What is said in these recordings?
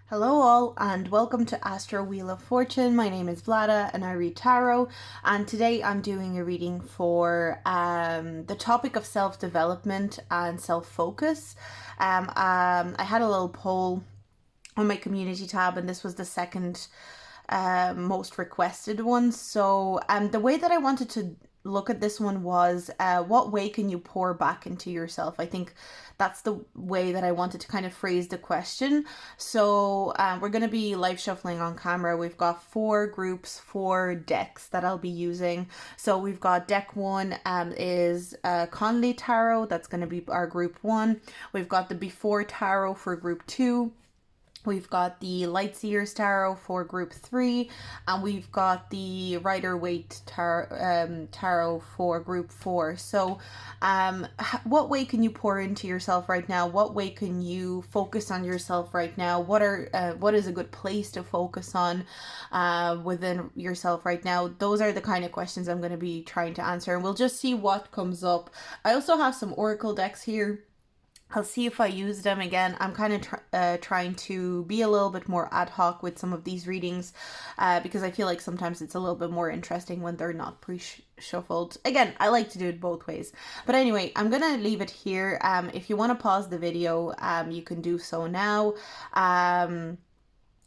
Hello all and welcome to Astro Wheel of Fortune. My name is Vlada and I read tarot, and today I'm doing a reading for the topic of self-development and self-focus. I had a little poll on my community tab and this was the second most requested one. So the way that I wanted to look at this one was what way can you pour back into yourself? I think that's the way that I wanted to kind of phrase the question. So we're going to be live shuffling on camera. We've got 4 groups, 4 decks that I'll be using. So we've got deck 1 is Conley Tarot. That's going to be our group 1. We've got the Before Tarot for group 2. We've got the Lightseers Tarot for group 3, and we've got the Rider-Waite Tarot for group 4. So what way can you pour into yourself right now? What way can you focus on yourself right now? What is a good place to focus on within yourself right now? Those are the kind of questions I'm going to be trying to answer, and we'll just see what comes up. I also have some oracle decks here. I'll see if I use them again. I'm kind of trying to be a little bit more ad hoc with some of these readings because I feel like sometimes it's a little bit more interesting when they're not pre-shuffled. Again, I like to do it both ways. But anyway, I'm going to leave it here. If you want to pause the video, you can do so now.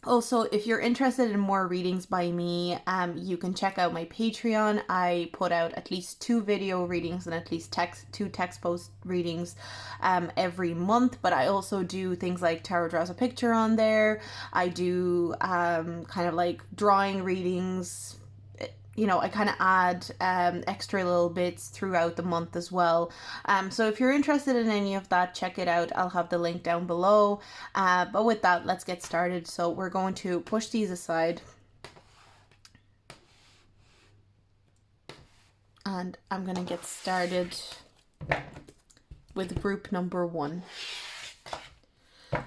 Also, if you're interested in more readings by me, you can check out my Patreon. I put out at least 2 video readings and at least 2 text post readings every month. But I also do things like Tarot Draws a Picture on there. I do kind of like drawing readings. You know, I kind of add extra little bits throughout the month as well. So if you're interested in any of that, check it out. I'll have the link down below. But with that, let's get started. So we're going to push these aside. And I'm going to get started with group number 1.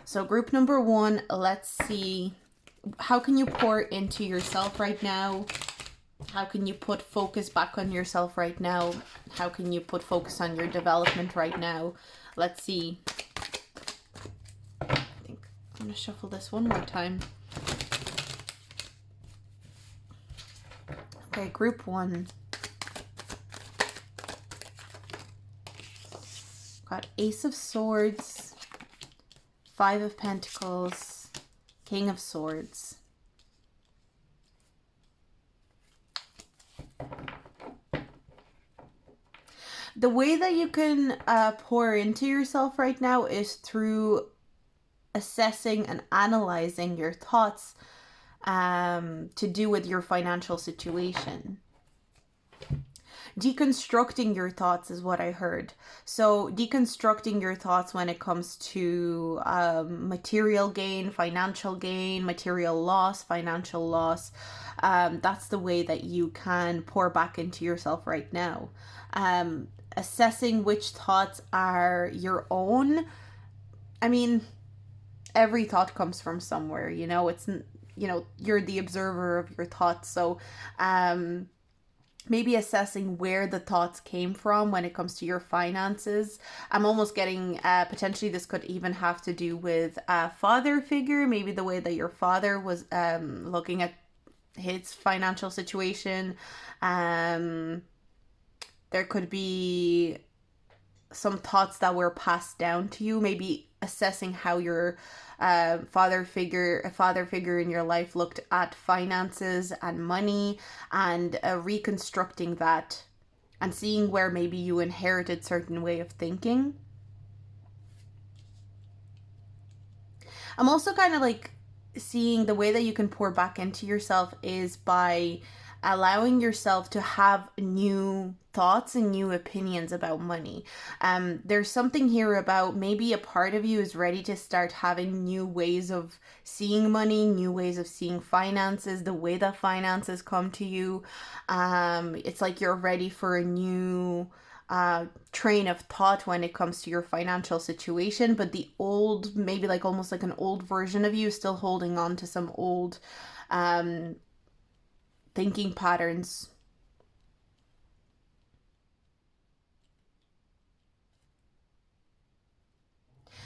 So group number 1, let's see, how can you pour into yourself right now? How can you put focus back on yourself right now? How can you put focus on your development right now? Let's see. I think I'm going to shuffle this one more time. Okay, group 1. Got Ace of Swords, 5 of Pentacles, King of Swords. The way that you can pour into yourself right now is through assessing and analyzing your thoughts to do with your financial situation. Deconstructing your thoughts is what I heard. So deconstructing your thoughts when it comes to material gain, material loss, financial loss. That's the way that you can pour back into yourself right now. Assessing which thoughts are your own. I mean, every thought comes from somewhere, you know, you're the observer of your thoughts. So, maybe assessing where the thoughts came from when it comes to your finances. I'm almost getting, potentially this could even have to do with a father figure, maybe the way that your father was looking at his financial situation. There could be some thoughts that were passed down to you, maybe assessing how your father figure in your life looked at finances and money, and reconstructing that and seeing where maybe you inherited certain way of thinking. I'm also kind of like seeing the way that you can pour back into yourself is by allowing yourself to have new thoughts and new opinions about money. There's something here about maybe a part of you is ready to start having new ways of seeing money, new ways of seeing finances, the way that finances come to you. It's like you're ready for a new train of thought when it comes to your financial situation, but the old, maybe like almost like an old version of you is still holding on to some old thinking patterns.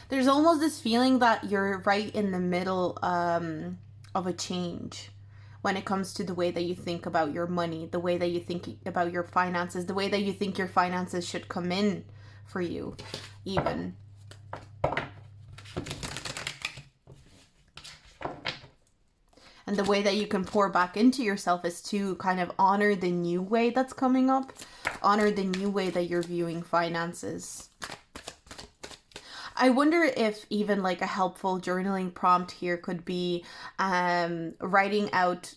There's almost this feeling that you're right in the middle of a change when it comes to the way that you think about your money, the way that you think about your finances, the way that you think your finances should come in for you, even. And the way that you can pour back into yourself is to kind of honor the new way that's coming up, honor the new way that you're viewing finances. I wonder if even like a helpful journaling prompt here could be writing out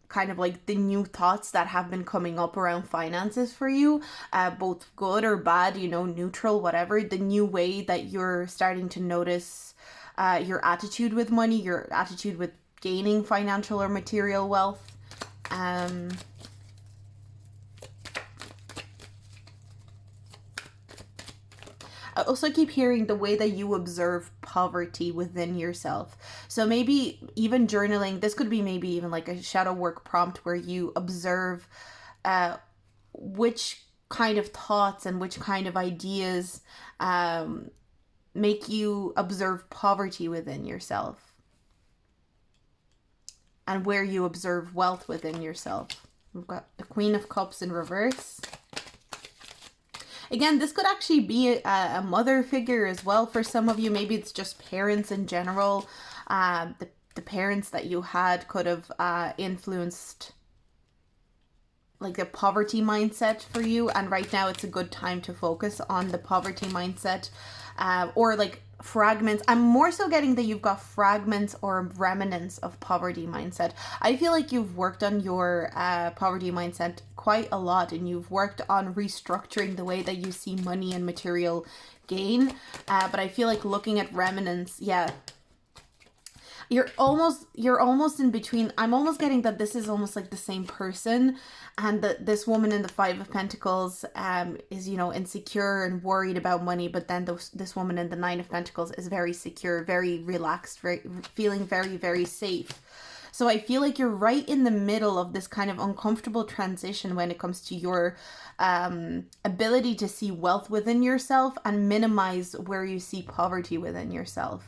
kind of like the new thoughts that have been coming up around finances for you, both good or bad, you know, neutral, whatever, the new way that you're starting to notice your attitude with money, your attitude with gaining financial or material wealth. I also keep hearing the way that you observe poverty within yourself. So maybe even journaling, this could be maybe even like a shadow work prompt where you observe which kind of thoughts and which kind of ideas make you observe poverty within yourself, and where you observe wealth within yourself. We've got the Queen of Cups in reverse. Again, this could actually be a mother figure as well for some of you. Maybe it's just parents in general. The parents that you had could have influenced like the poverty mindset for you. And right now it's a good time to focus on the poverty mindset, or like fragments. I'm more so getting that you've got fragments or remnants of poverty mindset. I feel like you've worked on your poverty mindset quite a lot, and you've worked on restructuring the way that you see money and material gain. But I feel like looking at remnants, yeah, you're almost in between. I'm almost getting that this is almost like the same person, and that this woman in the Five of Pentacles is, you know, insecure and worried about money, but then this woman in the Nine of Pentacles is very secure, very relaxed, feeling very, very safe. So I feel like you're right in the middle of this kind of uncomfortable transition when it comes to your ability to see wealth within yourself and minimize where you see poverty within yourself.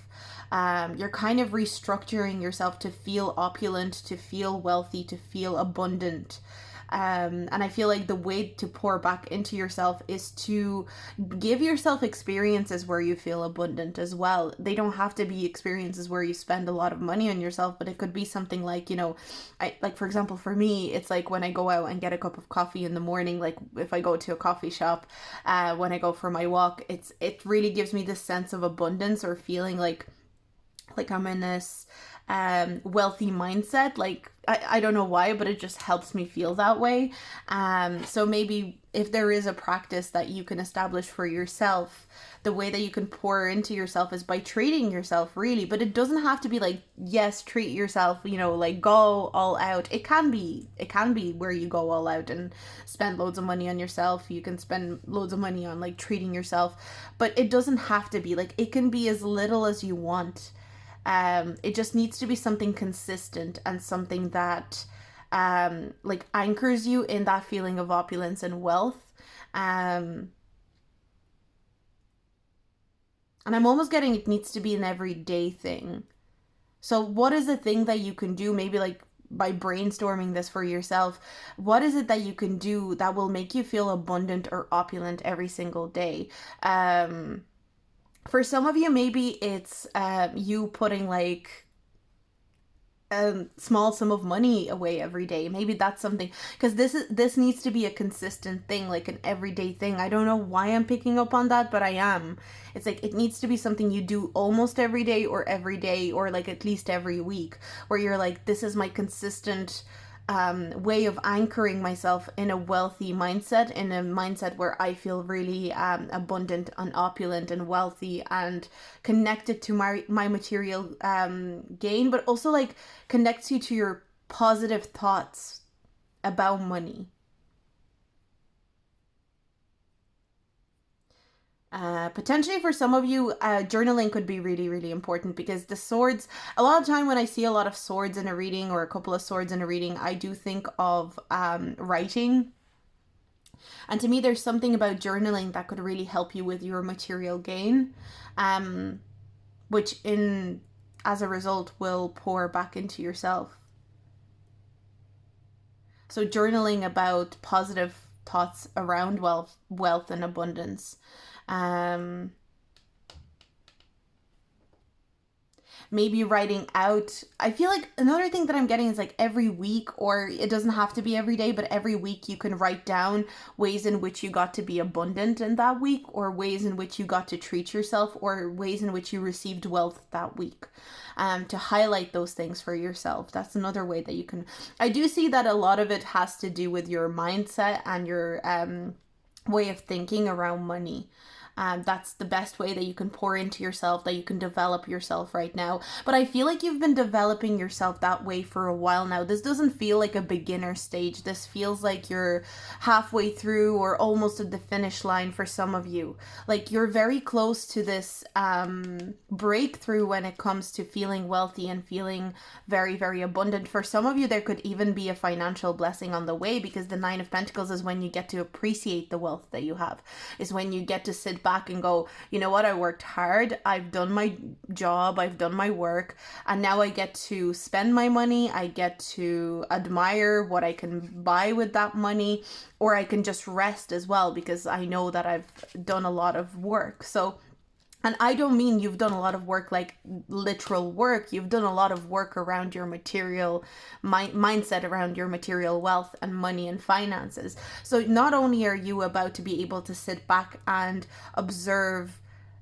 You're kind of restructuring yourself to feel opulent, to feel wealthy, to feel abundant. And I feel like the way to pour back into yourself is to give yourself experiences where you feel abundant as well. They don't have to be experiences where you spend a lot of money on yourself, but it could be something like, you know, like for example, for me, it's like when I go out and get a cup of coffee in the morning, like if I go to a coffee shop, when I go for my walk, it really gives me this sense of abundance, or feeling like I'm in this wealthy mindset. Like I don't know why, but it just helps me feel that way. So maybe if there is a practice that you can establish for yourself, the way that you can pour into yourself is by treating yourself, really. But it doesn't have to be like, yes, treat yourself, you know, like go all out. It can be where you go all out and spend loads of money on yourself. You can spend loads of money on like treating yourself, but it doesn't have to be. Like, it can be as little as you want. It just needs to be something consistent and something that like anchors you in that feeling of opulence and wealth. And I'm almost getting it needs to be an everyday thing. So what is the thing that you can do, maybe like by brainstorming this for yourself, what is it that you can do that will make you feel abundant or opulent every single day? For some of you, maybe it's you putting like a small sum of money away every day. Maybe that's something, because this needs to be a consistent thing, like an everyday thing. I don't know why I'm picking up on that, but I am. It's like it needs to be something you do almost every day, or like at least every week, where you're like, this is my consistent way of anchoring myself in a wealthy mindset, in a mindset where I feel really abundant and opulent and wealthy and connected to my material gain, but also like connects you to your positive thoughts about money. Potentially for some of you, journaling could be really, really important, because the swords, a lot of time when I see a lot of swords in a reading, or a couple of swords in a reading, I do think of writing. And to me, there's something about journaling that could really help you with your material gain. which as a result will pour back into yourself. So journaling about positive thoughts around wealth and abundance. Um, Maybe writing out. I feel like another thing that I'm getting is like every week, or it doesn't have to be every day, but every week you can write down ways in which you got to be abundant in that week, or ways in which you got to treat yourself, or ways in which you received wealth that week. To highlight those things for yourself. That's another way that you can. I do see that a lot of it has to do with your mindset and your way of thinking around money. That's the best way that you can pour into yourself, that you can develop yourself right now. But I feel like you've been developing yourself that way for a while now. This doesn't feel like a beginner stage. This feels like you're halfway through or almost at the finish line for some of you. Like you're very close to this breakthrough when it comes to feeling wealthy and feeling very, very abundant. For some of you, there could even be a financial blessing on the way, because the Nine of Pentacles is when you get to appreciate the wealth that you have, is when you get to sit back and go, you know what, I worked hard, I've done my job, I've done my work, and now I get to spend my money, I get to admire what I can buy with that money, or I can just rest as well, because I know that I've done a lot of work. So, and I don't mean you've done a lot of work like literal work. You've done a lot of work around your material mindset, around your material wealth and money and finances. So not only are you about to be able to sit back and observe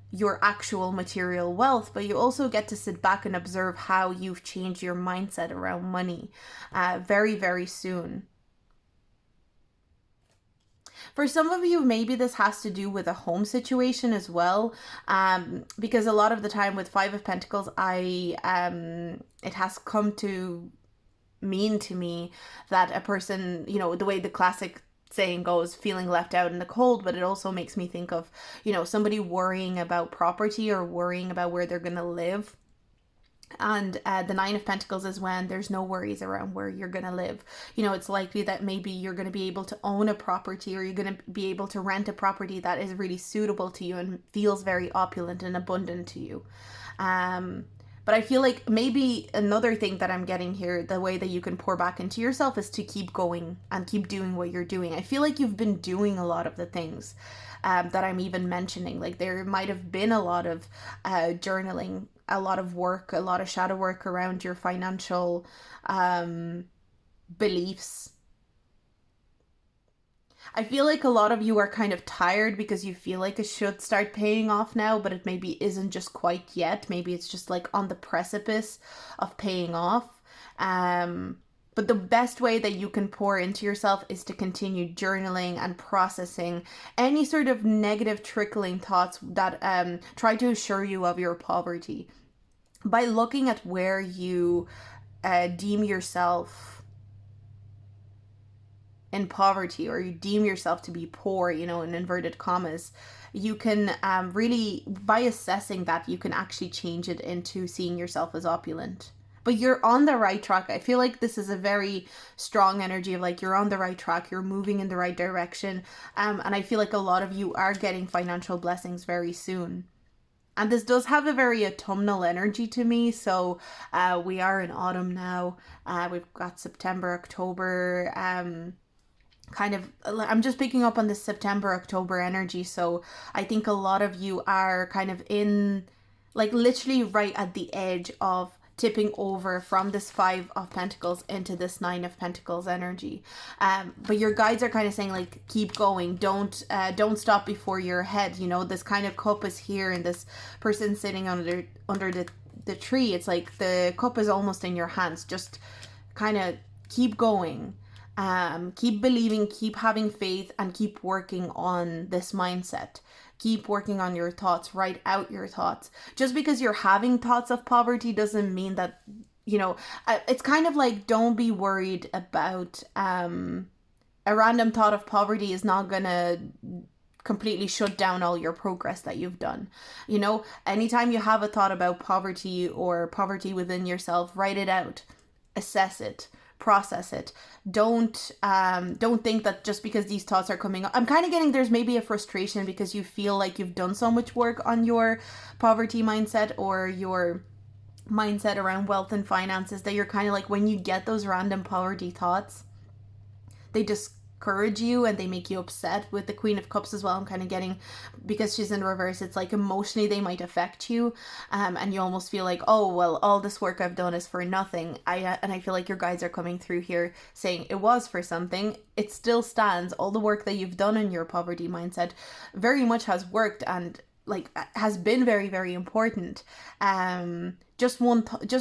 your actual material wealth, but you also get to sit back and observe how you've changed your mindset around money very, very soon. For some of you, maybe this has to do with a home situation as well, because a lot of the time with Five of Pentacles, it has come to mean to me that a person, you know, the way the classic saying goes, feeling left out in the cold, but it also makes me think of, you know, somebody worrying about property or worrying about where they're going to live. And the Nine of Pentacles is when there's no worries around where you're going to live. You know, it's likely that maybe you're going to be able to own a property, or you're going to be able to rent a property that is really suitable to you and feels very opulent and abundant to you. But I feel like maybe another thing that I'm getting here, the way that you can pour back into yourself, is to keep going and keep doing what you're doing. I feel like you've been doing a lot of the things that I'm even mentioning. Like there might have been a lot of journaling, a lot of work, a lot of shadow work around your financial beliefs. I feel like a lot of you are kind of tired because you feel like it should start paying off now, but it maybe isn't just quite yet. Maybe it's just like on the precipice of paying off. But the best way that you can pour into yourself is to continue journaling and processing any sort of negative trickling thoughts that try to assure you of your poverty. By looking at where you deem yourself in poverty, or you deem yourself to be poor, you know, in inverted commas, you can really, by assessing that, you can actually change it into seeing yourself as opulent. But you're on the right track. I feel like this is a very strong energy of like you're on the right track, you're moving in the right direction, and I feel like a lot of you are getting financial blessings very soon. And this does have a very autumnal energy to me. So we are in autumn now. We've got September, October, kind of, I'm just picking up on this September, October energy. So I think a lot of you are kind of in, like, literally right at the edge of tipping over from this Five of Pentacles into this Nine of Pentacles energy. But your guides are kind of saying, like, keep going, don't stop before you're ahead. You know, this kind of cup is here, and this person sitting under the tree, it's like the cup is almost in your hands. Just kind of keep going. Keep believing, keep having faith, and keep working on this mindset. Keep working on your thoughts, write out your thoughts. Just because you're having thoughts of poverty doesn't mean that, you know, it's kind of like, don't be worried about a random thought of poverty is not gonna completely shut down all your progress that you've done. You know, anytime you have a thought about poverty or poverty within yourself, write it out, assess it, process it. Don't think that just because these thoughts are coming up. I'm kind of getting there's maybe a frustration because you feel like you've done so much work on your poverty mindset or your mindset around wealth and finances that you're kind of like, when you get those random poverty thoughts, they discourage you and they make you upset. With the Queen of Cups as well, I'm kind of getting, because she's in reverse, it's like emotionally they might affect you, and you almost feel like, oh well, all this work I've done is for nothing. I feel like your guides are coming through here saying it was for something. It still stands. All the work that you've done in your poverty mindset very much has worked and like has been very, very important. Just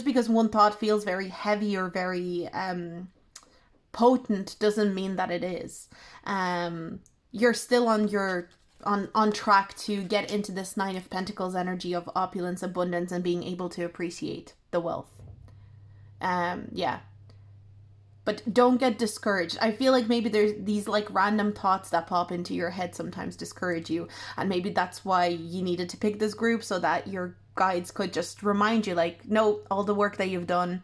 because one thought feels very heavy or very potent doesn't mean that it is. You're still on track to get into this Nine of Pentacles energy of opulence, abundance, and being able to appreciate the wealth. Yeah. But don't get discouraged. I feel like maybe there's these like random thoughts that pop into your head sometimes discourage you. And maybe that's why you needed to pick this group, so that your guides could just remind you like, no, all the work that you've done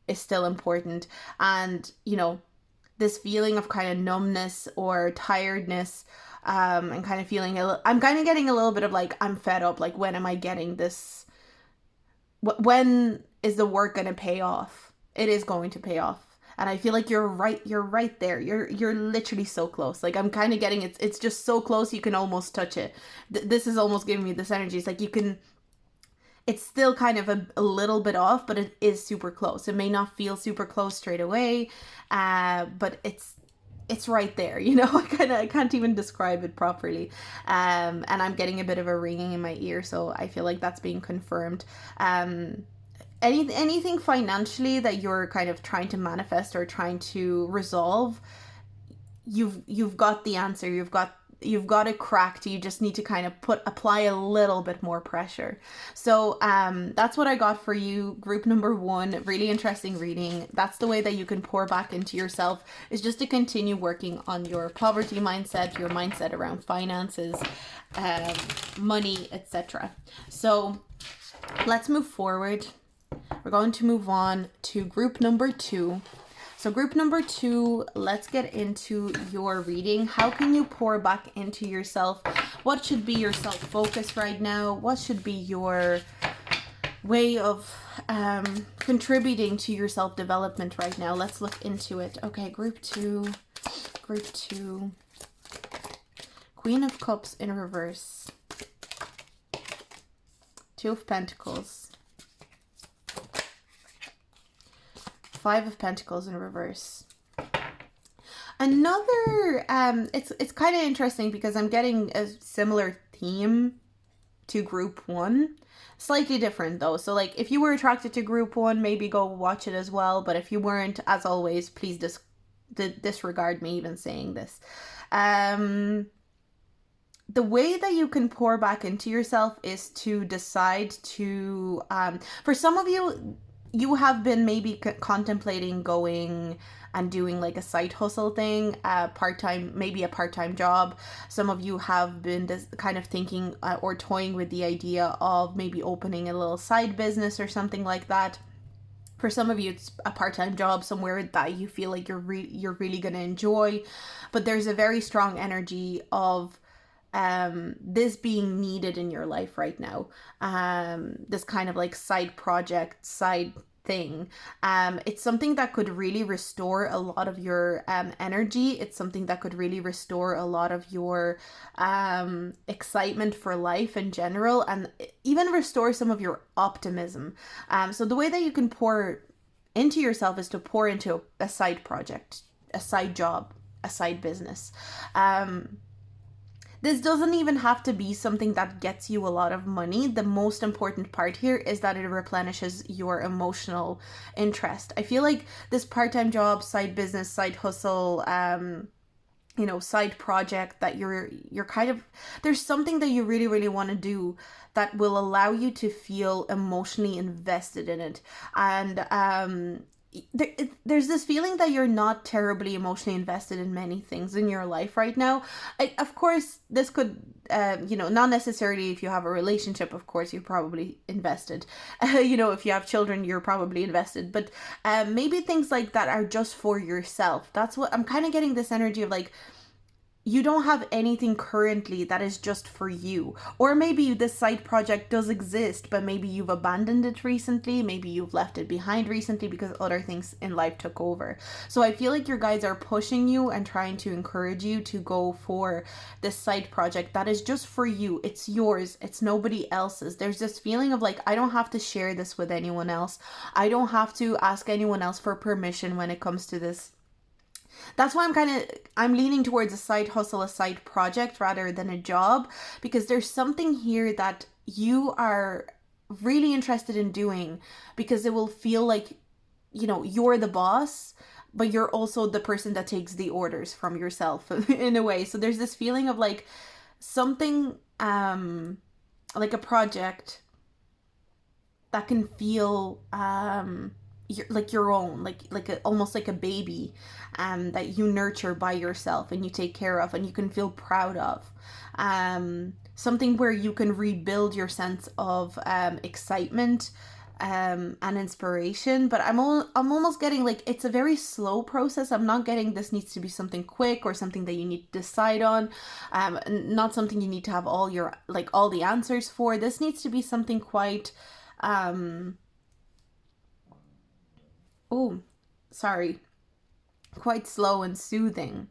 is still important. And, you know, this feeling of kind of numbness or tiredness, and kind of feeling, I'm kind of getting a little bit of like, I'm fed up. Like, when am I getting this? When is the work going to pay off? It is going to pay off. And I feel like you're right there. You're literally so close. Like, I'm kind of getting it's just so close you can almost touch it. This is almost giving me this energy. It's like you can, it's still kind of a little bit off, but it is super close. It may not feel super close straight away, but it's right there, you know. I can't even describe it properly. And I'm getting a bit of a ringing in my ear, so I feel like that's being confirmed. Anything financially that you're kind of trying to manifest or trying to resolve, you've got the answer. You've got it cracked. You just need to kind of apply a little bit more pressure. So that's what I got for you, group number 1. Really interesting reading. That's the way that you can pour back into yourself, is just to continue working on your poverty mindset, your mindset around finances, money, etc. So let's move forward. We're going to move on to group number 2. So group number 2, let's get into your reading. How can you pour back into yourself? What should be your self-focus right now? What should be your way of contributing to your self-development right now? Let's look into it. Okay, group 2. Queen of Cups in reverse. 2 of Pentacles. 5 of Pentacles in reverse. Another, it's kind of interesting because I'm getting a similar theme to group 1. Slightly different though. So like, if you were attracted to group 1, maybe go watch it as well. But if you weren't, as always, please disregard me even saying this. The way that you can pour back into yourself is to decide to, for some of you, you have been maybe contemplating going and doing like a side hustle thing, maybe a part-time job. Some of you have been kind of thinking or toying with the idea of maybe opening a little side business or something like that. For some of you, it's a part-time job somewhere that you feel like you're really going to enjoy. But there's a very strong energy of this being needed in your life right now. This kind of like side project, side thing. It's something that could really restore a lot of your energy. It's something that could really restore a lot of your excitement for life in general, and even restore some of your optimism. So the way that you can pour into yourself is to pour into a side project, a side job, a side business. This doesn't even have to be something that gets you a lot of money. The most important part here is that it replenishes your emotional interest. I feel like this part-time job, side business, side hustle, side project that you're kind of, there's something that you really, really want to do that will allow you to feel emotionally invested in it. And there's this feeling that you're not terribly emotionally invested in many things in your life right now. Of course, this could, not necessarily if you have a relationship, of course, you're probably invested. If you have children, you're probably invested. But maybe things like that are just for yourself. That's what I'm kind of getting, this energy of like, you don't have anything currently that is just for you. Or maybe this side project does exist, but maybe you've abandoned it recently. Maybe you've left it behind recently because other things in life took over. So I feel like your guides are pushing you and trying to encourage you to go for this side project that is just for you. It's yours. It's nobody else's. There's this feeling of like, I don't have to share this with anyone else. I don't have to ask anyone else for permission when it comes to this. That's why I'm leaning towards a side hustle, a side project rather than a job, because there's something here that you are really interested in doing because it will feel like, you're the boss, but you're also the person that takes the orders from yourself in a way. So there's this feeling of like something, like a project that can feel, like your own, almost like a baby, that you nurture by yourself and you take care of and you can feel proud of, something where you can rebuild your sense of excitement and inspiration. But I'm almost getting like it's a very slow process. I'm not getting this needs to be something quick or something that you need to decide on, not something you need to have all the answers for. This needs to be something quite quite slow and soothing.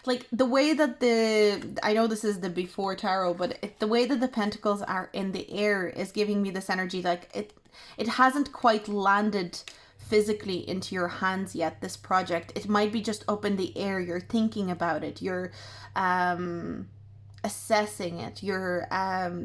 Like the way that I know this is the before tarot, but the way that the pentacles are in the air is giving me this energy like it hasn't quite landed physically into your hands yet, this project. It might be just up in the air. You're thinking about it. You're assessing it. You're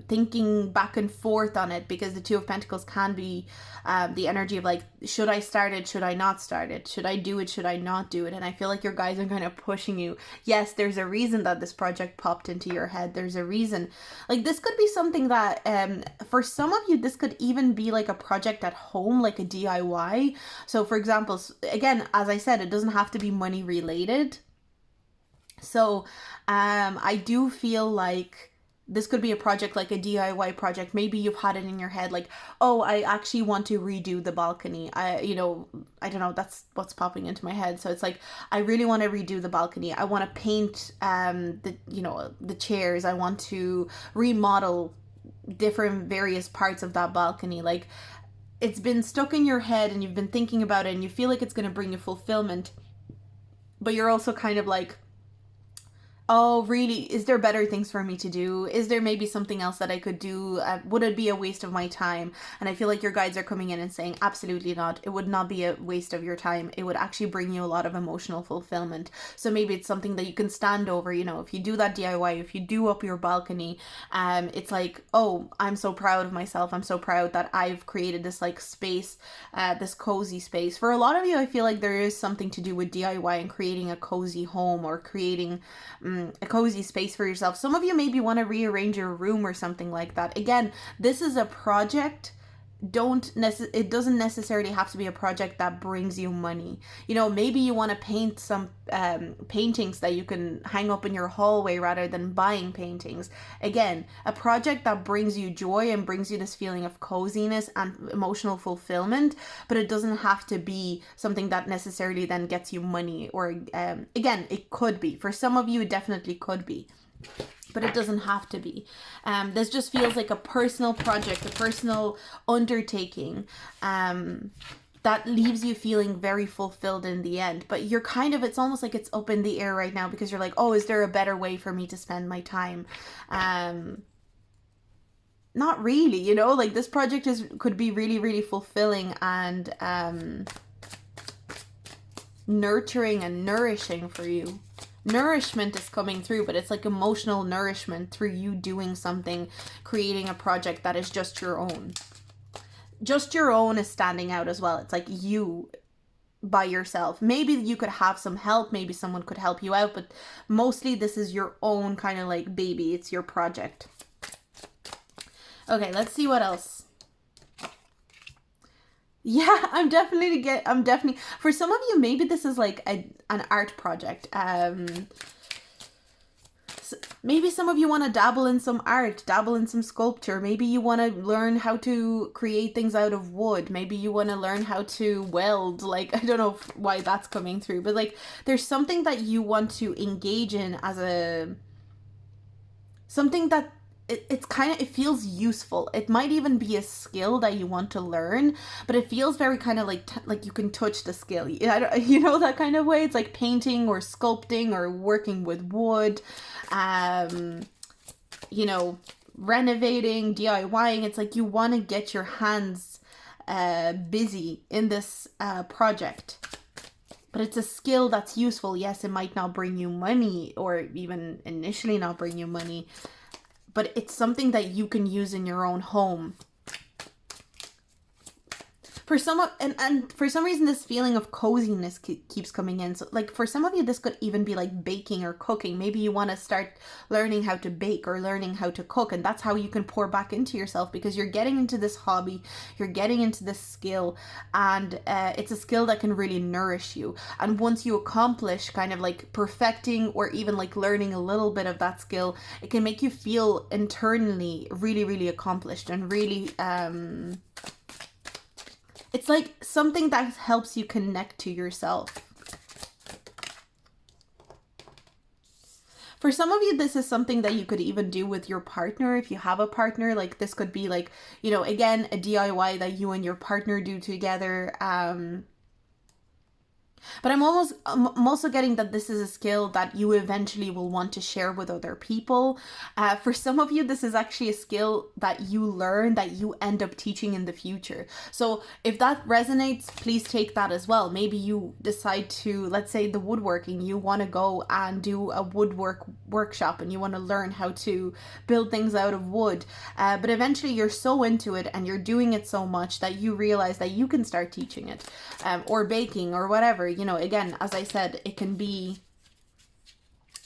thinking back and forth on it, because the Two of Pentacles can be the energy of like, should I start it? Should I not start it? Should I do it? Should I not do it? And I feel like your guys are kind of pushing you. Yes, there's a reason that this project popped into your head. There's a reason. Like this could be something that for some of you, this could even be like a project at home, like a DIY. So for example, again, as I said, it doesn't have to be money related. So I do feel like this could be a project, like a DIY project. Maybe you've had it in your head like, oh, I actually want to redo the balcony. I don't know, that's what's popping into my head. So it's like, I really want to redo the balcony. I want to paint the chairs. I want to remodel different various parts of that balcony. Like it's been stuck in your head and you've been thinking about it and you feel like it's going to bring you fulfillment. But you're also kind of like, oh, really? Is there better things for me to do? Is there maybe something else that I could do? Would it be a waste of my time? And I feel like your guides are coming in and saying, absolutely not. It would not be a waste of your time. It would actually bring you a lot of emotional fulfillment. So maybe it's something that you can stand over, if you do that DIY, if you do up your balcony, it's like, oh, I'm so proud of myself. I'm so proud that I've created this like space, this cozy space. For a lot of you, I feel like there is something to do with DIY and creating a cozy home or creating a cozy space for yourself. Some of you maybe want to rearrange your room or something like that. Again, this is a project. It doesn't necessarily have to be a project that brings you money. Maybe you want to paint some paintings that you can hang up in your hallway rather than buying paintings. Again, a project that brings you joy and brings you this feeling of coziness and emotional fulfillment, but it doesn't have to be something that necessarily then gets you money. Or again, it could be. For some of you, it definitely could be, but it doesn't have to be. This just feels like a personal project, a personal undertaking that leaves you feeling very fulfilled in the end. But you're it's almost like it's up in the air right now, because you're like, oh, is there a better way for me to spend my time? Not really, like this project could be really, really fulfilling and nurturing and nourishing for you. Nourishment is coming through, but it's like emotional nourishment through you doing something, creating a project that is just your own. Just your own is standing out as well. It's like you by yourself. Maybe you could have some help, maybe someone could help you out, but mostly this is your own kind of like baby. It's your project. Okay, let's see what else. Yeah, I'm definitely, for some of you, maybe this is like an art project. Maybe some of you want to dabble in some art, dabble in some sculpture. Maybe you want to learn how to create things out of wood. Maybe you want to learn how to weld. Like, I don't know why that's coming through, but like, there's something that you want to engage in as a something that it's kind of, it feels useful. It might even be a skill that you want to learn, but it feels very kind of like like you can touch the skill. You know, that kind of way. It's like painting or sculpting or working with wood, um you know, renovating, DIYing. It's like you want to get your hands busy in this project, but it's a skill that's useful. Yes, it might not bring you money, or even initially not bring you money, but it's something that you can use in your own home. For some of, and for some reason, this feeling of coziness keeps coming in. So like for some of you, this could even be like baking or cooking. Maybe you want to start learning how to bake or learning how to cook, and that's how you can pour back into yourself, because you're getting into this hobby, you're getting into this skill, and it's a skill that can really nourish you. And once you accomplish kind of like perfecting or even like learning a little bit of that skill, it can make you feel internally really, really accomplished and really it's like something that helps you connect to yourself. For some of you, this is something that you could even do with your partner if you have a partner. Like this could be like, you know, again, a DIY that you and your partner do together. But I'm also getting that this is a skill that you eventually will want to share with other people. For some of you, this is actually a skill that you learn that you end up teaching in the future. So if that resonates, please take that as well. Maybe you decide to, let's say the woodworking, you want to go and do a woodwork workshop and you want to learn how to build things out of wood. But eventually you're so into it and you're doing it so much that you realize that you can start teaching it, or baking or whatever. You know, again, as I said, it can be,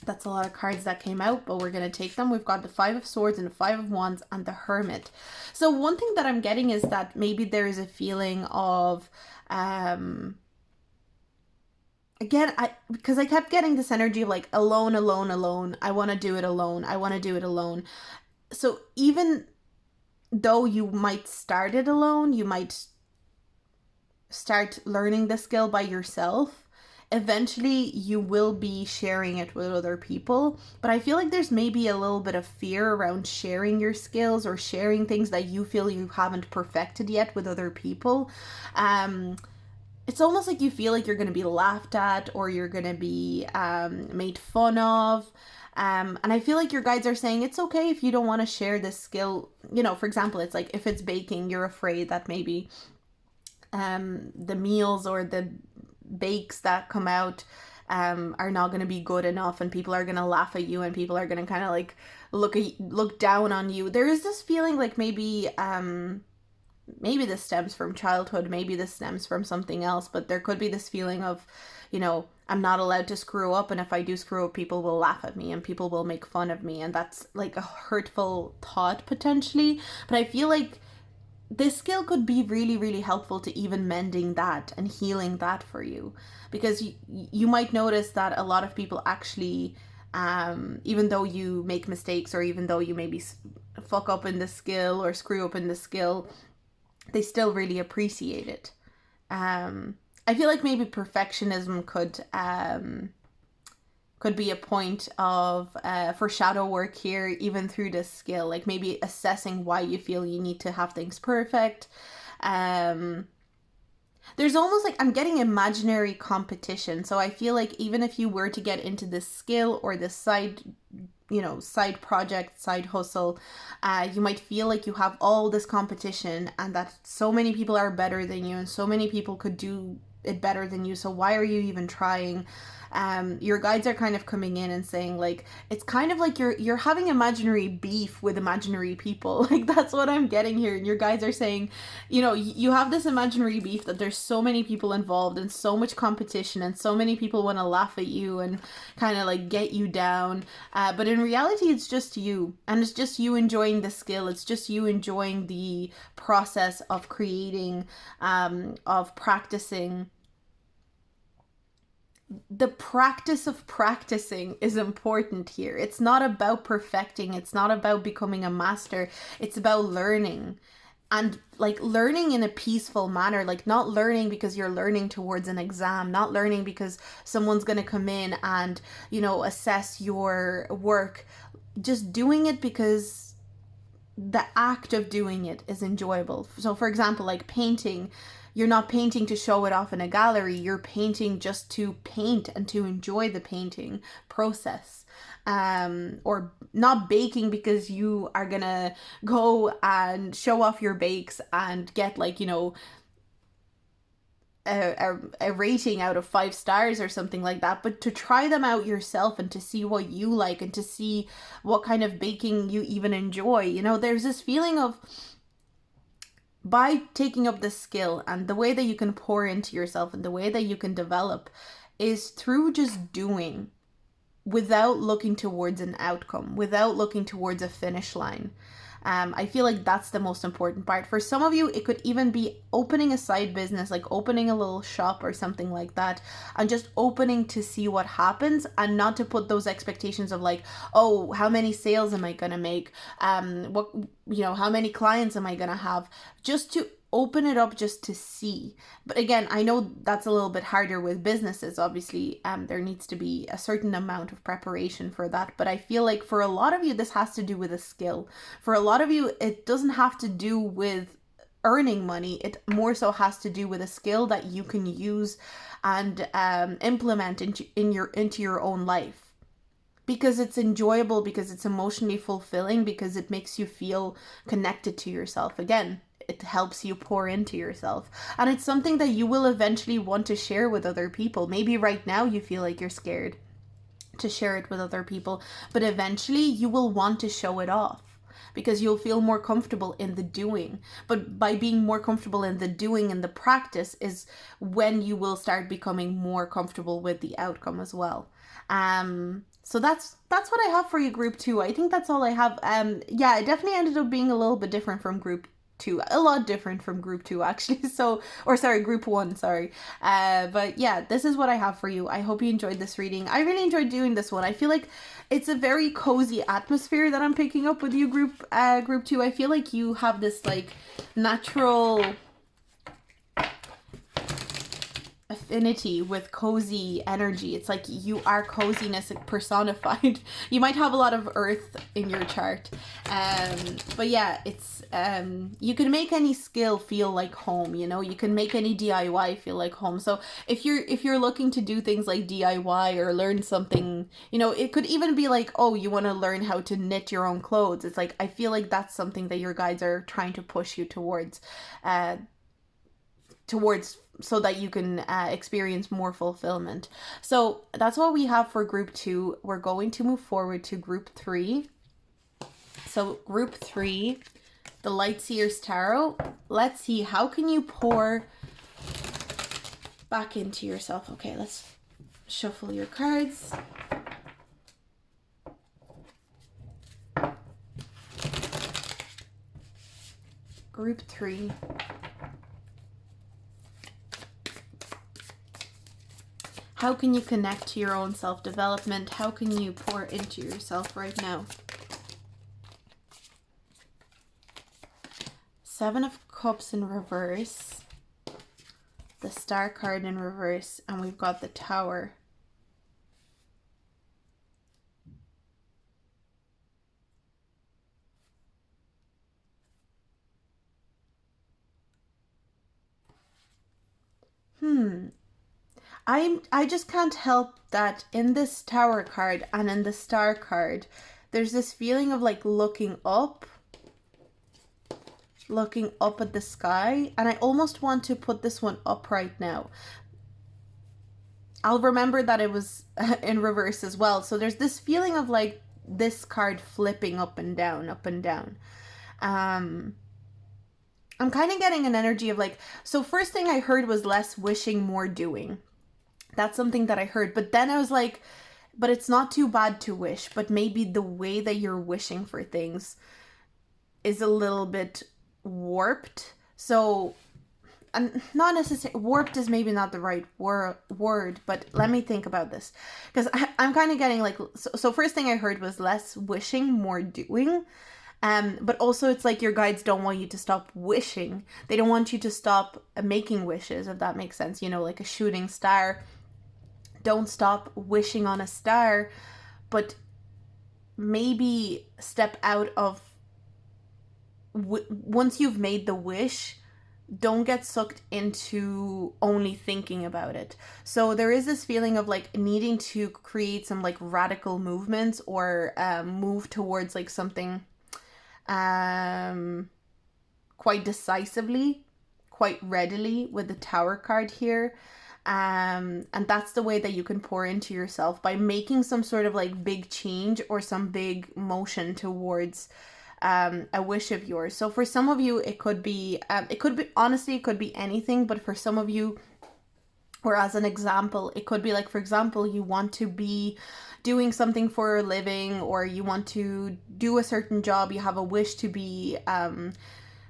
that's a lot of cards that came out, but we're going to take them. We've got the Five of Swords and the Five of Wands and the Hermit. So one thing that I'm getting is that maybe there is a feeling of, again, because I kept getting this energy of like alone, alone, alone. I want to do it alone. I want to do it alone. So even though you might start it alone, you might start learning the skill by yourself. Eventually you will be sharing it with other people, but I feel like there's maybe a little bit of fear around sharing your skills or sharing things that you feel you haven't perfected yet with other people. It's almost like you feel like you're going to be laughed at, or you're going to be made fun of. And I feel like your guides are saying it's okay if you don't want to share this skill. You know, for example, it's like if it's baking, you're afraid that maybe the meals or the bakes that come out are not going to be good enough, and people are going to laugh at you, and people are going to kind of like look down on you. There is this feeling like maybe this stems from childhood, maybe this stems from something else, but there could be this feeling of, you know, I'm not allowed to screw up, and if I do screw up, people will laugh at me and people will make fun of me, and that's like a hurtful thought potentially. But I feel like this skill could be really, really helpful to even mending that and healing that for you, because you might notice that a lot of people actually, even though you make mistakes, or even though you maybe fuck up in the skill or screw up in the skill, they still really appreciate it. I feel like maybe perfectionism could be a point of for shadow work here, even through this skill, like maybe assessing why you feel you need to have things perfect. There's almost like I'm getting imaginary competition. So I feel like even if you were to get into this skill or this side, you know, side project, side hustle, you might feel like you have all this competition and that so many people are better than you and so many people could do it better than you. So why are you even trying? Your guides are kind of coming in and saying like, it's kind of like you're having imaginary beef with imaginary people. Like that's what I'm getting here. And your guides are saying, you know, you have this imaginary beef that there's so many people involved and so much competition and so many people want to laugh at you and kind of like get you down. But in reality, it's just you, and it's just you enjoying the skill. It's just you enjoying the process of creating, of practicing. The practice of practicing is important here. It's not about perfecting. It's not about becoming a master. It's about learning. And like learning in a peaceful manner, like not learning because you're learning towards an exam, not learning because someone's going to come in and, you know, assess your work. Just doing it because the act of doing it is enjoyable. So for example, like painting, you're not painting to show it off in a gallery. You're painting just to paint and to enjoy the painting process. Or not baking because you are gonna go and show off your bakes and get like, you know, a rating out of 5 stars or something like that, but to try them out yourself and to see what you like and to see what kind of baking you even enjoy. You know, there's this feeling of, by taking up this skill, and the way that you can pour into yourself and the way that you can develop is through just doing, without looking towards an outcome, without looking towards a finish line. I feel like that's the most important part. For some of you, it could even be opening a side business, like opening a little shop or something like that, and just opening to see what happens, and not to put those expectations of like, oh, how many sales am I gonna make? What, you know, how many clients am I gonna have? Just to open it up, just to see. But again, I know that's a little bit harder with businesses. Obviously, there needs to be a certain amount of preparation for that. But I feel like for a lot of you, this has to do with a skill. For a lot of you, it doesn't have to do with earning money. It more so has to do with a skill that you can use and implement into your own life. Because it's enjoyable, because it's emotionally fulfilling, because it makes you feel connected to yourself. Again, it helps you pour into yourself. And it's something that you will eventually want to share with other people. Maybe right now you feel like you're scared to share it with other people, but eventually you will want to show it off because you'll feel more comfortable in the doing. But by being more comfortable in the doing and the practice is when you will start becoming more comfortable with the outcome as well. So that's what I have for you, group 2. I think that's all I have. Yeah, it definitely ended up being a little bit different from group 2, a lot different from group 2 actually. So, or sorry, group 1, sorry. But yeah, this is what I have for you. I hope you enjoyed this reading. I really enjoyed doing this one. I feel like it's a very cozy atmosphere that I'm picking up with you, group 2. I feel like you have this like natural affinity with cozy energy. It's like you are coziness personified. You might have a lot of earth in your chart, but yeah, it's you can make any skill feel like home. You know, you can make any DIY feel like home. So if you're looking to do things like DIY or learn something, you know, it could even be like, oh, you want to learn how to knit your own clothes. It's like, I feel like that's something that your guides are trying to push you towards so that you can experience more fulfillment. So that's what we have for group 2. We're going to move forward to group 3. So group 3, the Light Seers Tarot. Let's see, how can you pour back into yourself? Okay, let's shuffle your cards. Group 3. How can you connect to your own self-development? How can you pour into yourself right now? 7 of Cups in reverse, the Star card in reverse, and we've got the Tower. I just can't help that in this Tower card and in the Star card, there's this feeling of like looking up at the sky, and I almost want to put this one up right now. I'll remember that it was in reverse as well. So there's this feeling of like this card flipping up and down, up and down. I'm kind of getting an energy of like, so first thing I heard was less wishing, more doing. That's something that I heard. But then I was like, but it's not too bad to wish, but maybe the way that you're wishing for things is a little bit warped. So, and not necessarily, warped is maybe not the right word, but let me think about this. Because I'm kind of getting like, so first thing I heard was less wishing, more doing. But also it's like your guides don't want you to stop wishing. They don't want you to stop making wishes, if that makes sense. You know, like a shooting star. Don't stop wishing on a star, but maybe step out of, once you've made the wish, don't get sucked into only thinking about it. So there is this feeling of like needing to create some like radical movements or move towards like something quite decisively, quite readily with the Tower card here. And that's the way that you can pour into yourself, by making some sort of like big change or some big motion towards a wish of yours. So for some of you, it could be, honestly, it could be anything, but for some of you, or as an example, it could be like, for example, you want to be doing something for a living, or you want to do a certain job, you have a wish to be,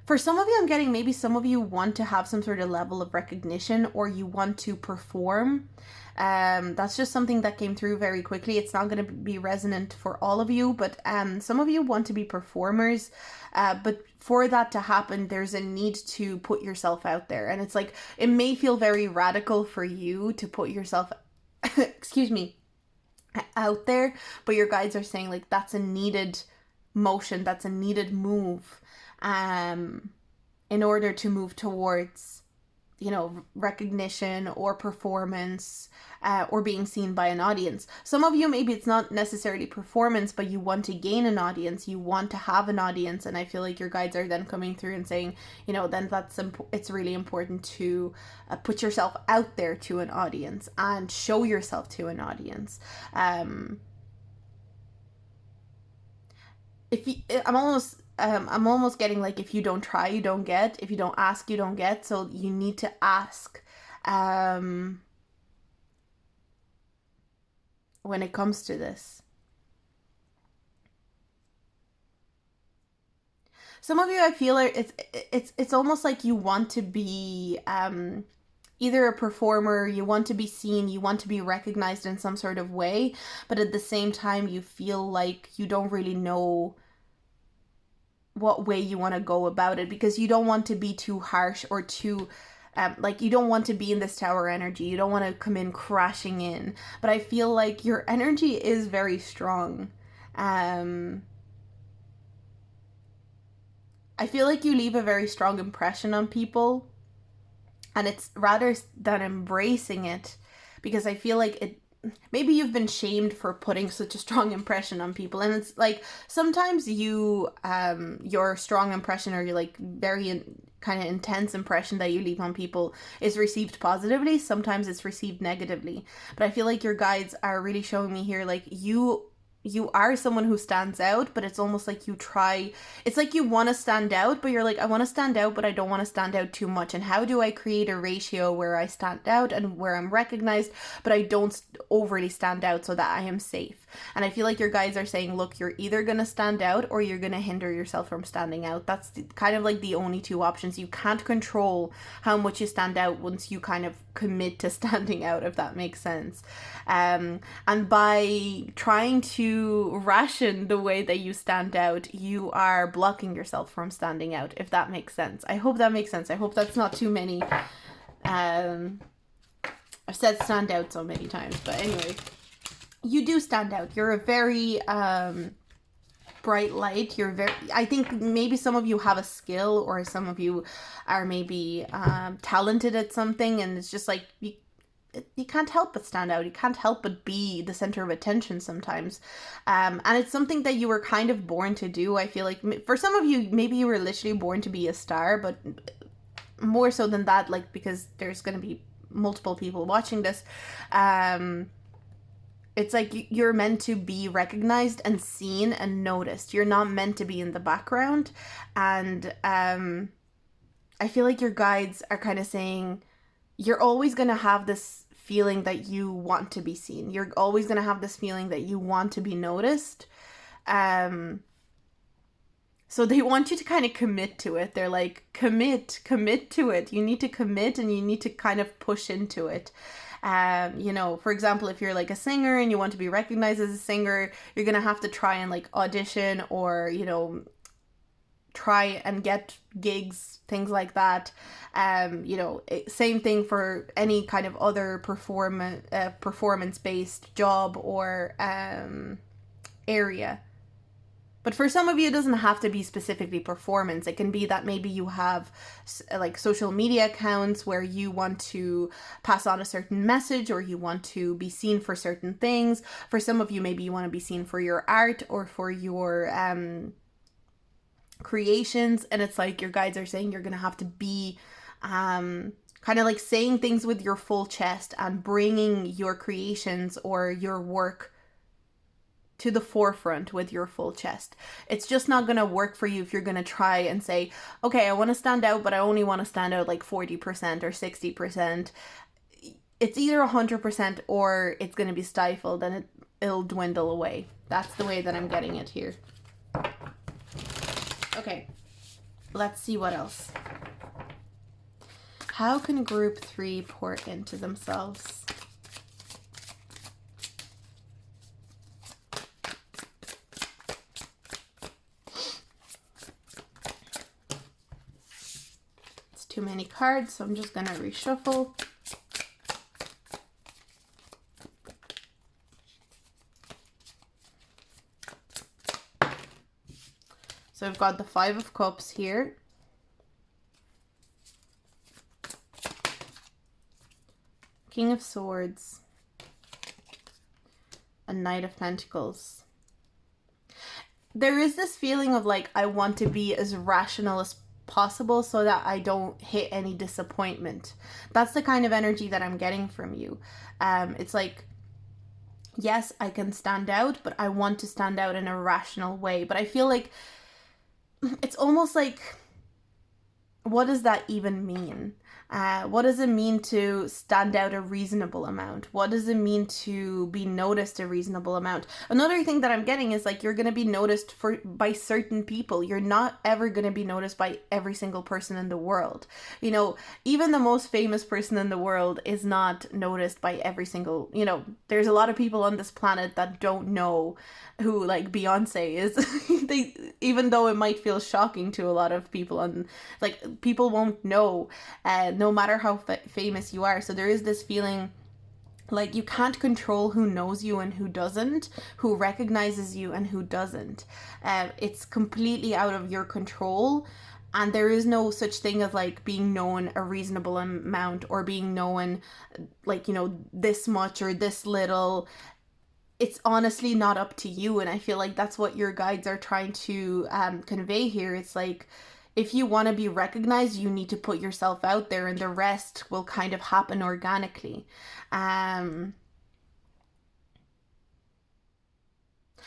for some of you, I'm getting maybe some of you want to have some sort of level of recognition, or you want to perform. That's just something that came through very quickly. It's not going to be resonant for all of you, but some of you want to be performers. But for that to happen, there's a need to put yourself out there. And it's like, it may feel very radical for you to put yourself, excuse me, out there, but your guides are saying like, that's a needed motion, that's a needed move. In order to move towards, you know, recognition or performance, or being seen by an audience. Some of you, maybe it's not necessarily performance, but you want to gain an audience, you want to have an audience, and I feel like your guides are then coming through and saying, you know, then it's really important to put yourself out there to an audience and show yourself to an audience. I'm almost getting like, if you don't try, you don't get. If you don't ask, you don't get. So you need to ask when it comes to this. Some of you, I feel like it's almost like you want to be either a performer, you want to be seen, you want to be recognized in some sort of way, but at the same time you feel like you don't really know what way you want to go about it, because you don't want to be too harsh or too like, you don't want to be in this tower energy, you don't want to come in crashing in, but I feel like your energy is very strong. I feel like you leave a very strong impression on people, and it's rather than embracing it, because I feel like it, maybe you've been shamed for putting such a strong impression on people, and it's like sometimes you your strong impression, or your like very kind of intense impression that you leave on people, is received positively, sometimes it's received negatively. But I feel like your guides are really showing me here like you are someone who stands out, but it's almost like you try, it's like you want to stand out, but you're like, I want to stand out, but I don't want to stand out too much. And how do I create a ratio where I stand out and where I'm recognized, but I don't overly stand out so that I am safe? And I feel like your guides are saying, look, you're either going to stand out or you're going to hinder yourself from standing out. That's kind of like the only two options. You can't control how much you stand out once you kind of commit to standing out, if that makes sense. And by trying to ration the way that you stand out, you are blocking yourself from standing out, if that makes sense. I hope that makes sense. I hope that's not too many. I've said stand out so many times, but anyway, you do stand out. You're a very bright light. You're very, I think maybe some of you have a skill, or some of you are maybe talented at something, and it's just like you can't help but stand out. You can't help but be the center of attention sometimes. And it's something that you were kind of born to do. I feel like for some of you, maybe you were literally born to be a star, but more so than that, like, because there's going to be multiple people watching this, it's like you're meant to be recognized and seen and noticed. You're not meant to be in the background. And I feel like your guides are kind of saying you're always going to have this feeling that you want to be seen. You're always going to have this feeling that you want to be noticed. So they want you to kind of commit to it. They're like, commit to it. You need to commit and you need to kind of push into it. You know, for example, if you're like a singer and you want to be recognized as a singer, you're going to have to try and like audition or, you know, try and get gigs, things like that. You know, same thing for any kind of other performance-based job or area. But for some of you, it doesn't have to be specifically performance. It can be that maybe you have like social media accounts where you want to pass on a certain message or you want to be seen for certain things. For some of you, maybe you want to be seen for your art or for your creations. And it's like your guides are saying you're going to have to be kind of like saying things with your full chest and bringing your creations or your work to the forefront with your full chest. It's just not going to work for you if you're going to try and say, okay, I want to stand out, but I only want to stand out like 40% or 60%. It's either 100% or it's going to be stifled and it'll dwindle away. That's the way that I'm getting it here. Okay, let's see what else. How can group 3 pour into themselves? Too many cards, so I'm just gonna reshuffle. So I've got the 5 of Cups here. King of Swords. A Knight of Pentacles. There is this feeling of like, I want to be as rational as possible so that I don't hit any disappointment. That's the kind of energy that I'm getting from you. It's like, yes, I can stand out, but I want to stand out in a rational way. But I feel like it's almost like, what does that even mean? What does it mean to stand out a reasonable amount? What does it mean to be noticed a reasonable amount? Another thing that I'm getting is like, you're going to be noticed by certain people. You're not ever going to be noticed by every single person in the world. You know, even the most famous person in the world is not noticed by every single, you know, there's a lot of people on this planet that don't know who like Beyonce is. Even though it might feel shocking to a lot of people, and like people won't know, no matter how famous you are. So there is this feeling like you can't control who knows you and who doesn't, who recognizes you and who doesn't. It's completely out of your control. And there is no such thing as like being known a reasonable amount or being known like, you know, this much or this little. It's honestly not up to you. And I feel like that's what your guides are trying to convey here. It's like, if you want to be recognized, you need to put yourself out there and the rest will kind of happen organically.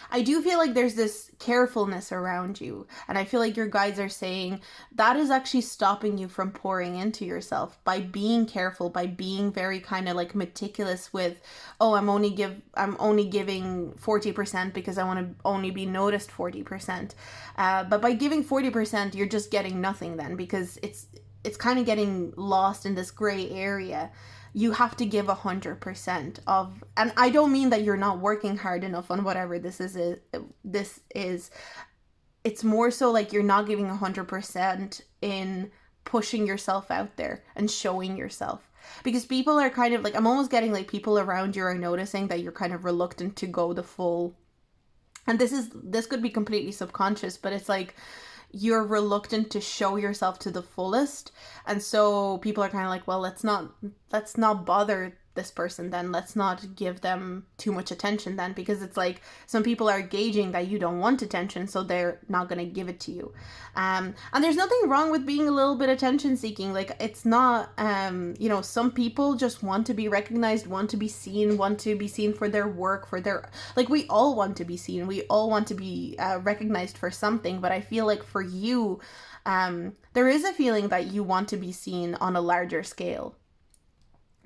I do feel like there's this carefulness around you. And I feel like your guides are saying that is actually stopping you from pouring into yourself by being careful, by being very kind of like meticulous with, oh, I'm only giving 40% because I want to only be noticed 40%. But by giving 40%, you're just getting nothing then, because it's kind of getting lost in this gray area. You have to give 100% of, and I don't mean that you're not working hard enough on whatever this is. It's more so like you're not giving 100% in pushing yourself out there and showing yourself. Because people are kind of like, I'm almost getting like people around you are noticing that you're kind of reluctant to go the full, and this could be completely subconscious, but it's like, you're reluctant to show yourself to the fullest. And so people are kind of like, well, let's not bother this person then. Let's not give them too much attention then, because it's like some people are gauging that you don't want attention, so they're not going to give it to you. And there's nothing wrong with being a little bit attention seeking. Like, it's not, you know, some people just want to be recognized, want to be seen for their work, for their, like, we all want to be seen. We all want to be recognized for something. But I feel like for you, there is a feeling that you want to be seen on a larger scale.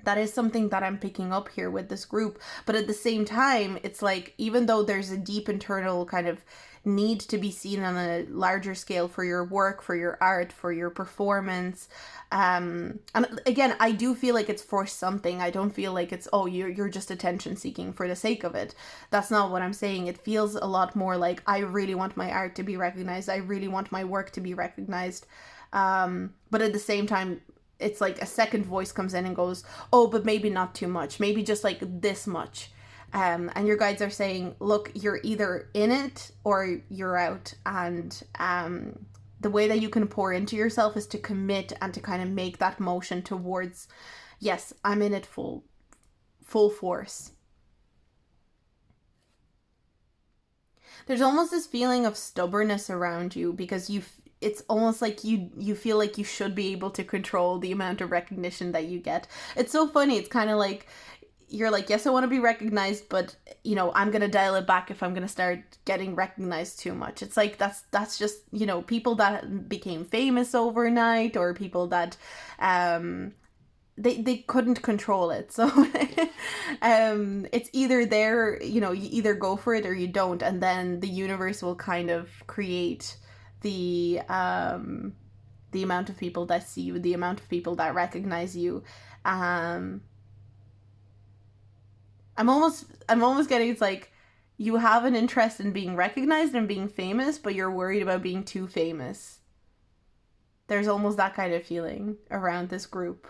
That is something that I'm picking up here with this group. But at the same time, it's like, even though there's a deep internal kind of need to be seen on a larger scale for your work, for your art, for your performance, and again, I do feel like it's for something. I don't feel like it's, oh, you're just attention seeking for the sake of it. That's not what I'm saying. It feels a lot more like, I really want my art to be recognized. I really want my work to be recognized. But at the same time, it's like a second voice comes in and goes, oh, but maybe not too much, maybe just like this much. And your guides are saying, look, you're either in it or you're out. And the way that you can pour into yourself is to commit and to kind of make that motion towards, yes, I'm in it full force. There's almost this feeling of stubbornness around you, because it's almost like you feel like you should be able to control the amount of recognition that you get. It's so funny. It's kind of like, you're like, yes, I want to be recognized, but, you know, I'm going to dial it back if I'm going to start getting recognized too much. It's like, that's just, you know, people that became famous overnight, or people that, they couldn't control it. So, it's either there, you know, you either go for it or you don't. And then the universe will kind of create the amount of people that see you, the amount of people that recognize you. I'm almost getting, it's like, you have an interest in being recognized and being famous, but you're worried about being too famous. There's almost that kind of feeling around this group.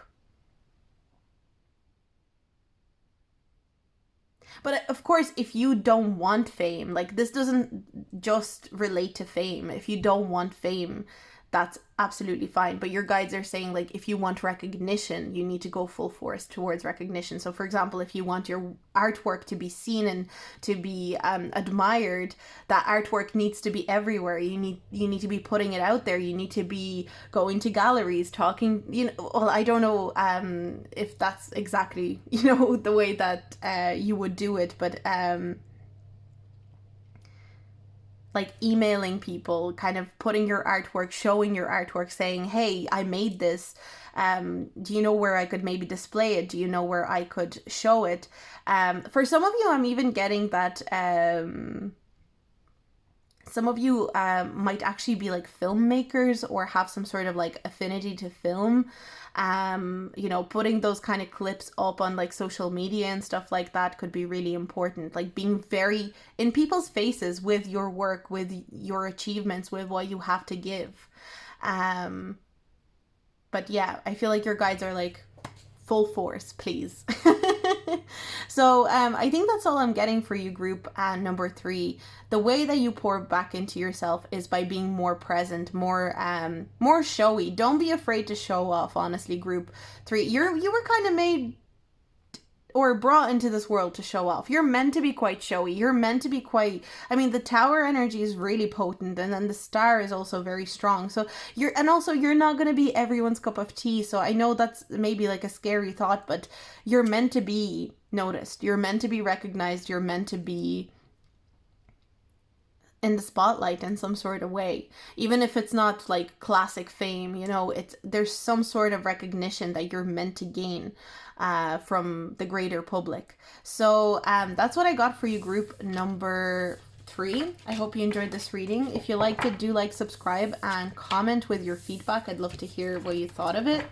But of course, if you don't want fame, like, this doesn't just relate to fame. If you don't want fame, that's absolutely fine. But your guides are saying, like, if you want recognition, you need to go full force towards recognition. So, for example, if you want your artwork to be seen and to be admired, that artwork needs to be everywhere. You need to be putting it out there. You need to be going to galleries, talking, you know, well, I don't know if that's exactly, you know, the way that you would do it, but like emailing people, kind of putting your artwork, showing your artwork, saying, hey, I made this. Do you know where I could maybe display it? Do you know where I could show it? For some of you, I'm even getting that some of you might actually be like filmmakers or have some sort of like affinity to film. You know, putting those kind of clips up on like social media and stuff like that could be really important. Like being very in people's faces with your work, with your achievements, with what you have to give. But yeah, I feel like your guides are like, full force, please. So I think that's all I'm getting for you, group number 3. The way that you pour back into yourself is by being more present, more showy. Don't be afraid to show off, honestly, group 3. You were kind of made or brought into this world to show off. You're meant to be quite showy. You're meant to be quite, I mean, the tower energy is really potent, and then the star is also very strong. So you're not going to be everyone's cup of tea. So I know that's maybe like a scary thought, but you're meant to be noticed. You're meant to be recognized. You're meant to be in the spotlight in some sort of way, even if it's not like classic fame, you know, there's some sort of recognition that you're meant to gain from the greater public. So that's what I got for you, group number 3. I hope you enjoyed this reading. If you liked it, do like, subscribe, and comment with your feedback. I'd love to hear what you thought of it.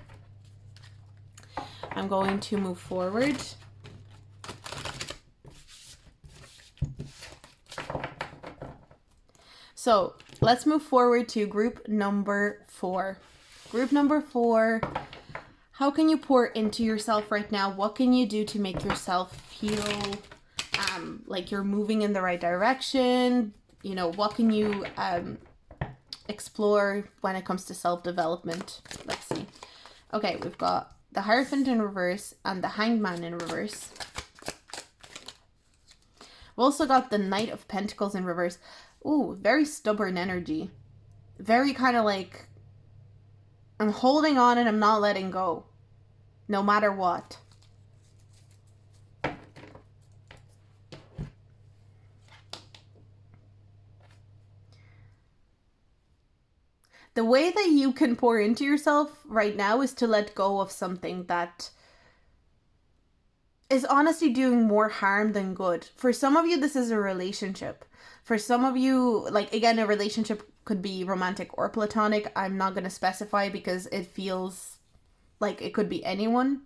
I'm going to move forward. So let's move forward to group number 4. Group number 4, how can you pour into yourself right now? What can you do to make yourself feel like you're moving in the right direction? You know, what can you explore when it comes to self-development? Let's see. Okay, we've got the Hierophant in reverse, and the Hanged Man in reverse. We've also got the Knight of Pentacles in reverse. Ooh, very stubborn energy. Very kind of like, I'm holding on and I'm not letting go, no matter what. The way that you can pour into yourself right now is to let go of something that is honestly doing more harm than good. For some of you, this is a relationship. For some of you, like, again, a relationship could be romantic or platonic. I'm not going to specify because it feels like it could be anyone.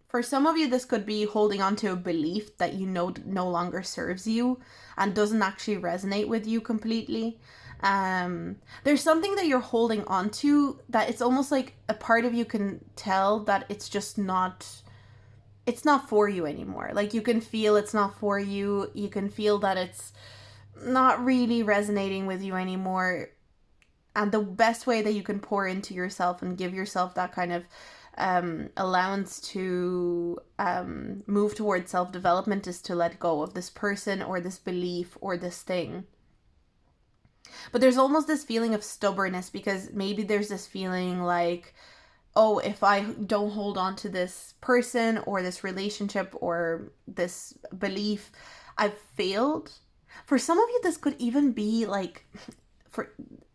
For some of you, this could be holding on to a belief that you know no longer serves you and doesn't actually resonate with you completely. There's something that you're holding on to that it's almost like a part of you can tell that it's just not, it's not for you anymore. Like, you can feel it's not for you. You can feel that it's not really resonating with you anymore. And the best way that you can pour into yourself and give yourself that kind of allowance to move towards self-development is to let go of this person or this belief or this thing. But there's almost this feeling of stubbornness because maybe there's this feeling like, oh, if I don't hold on to this person or this relationship or this belief, I've failed. For some of you, this could even be like,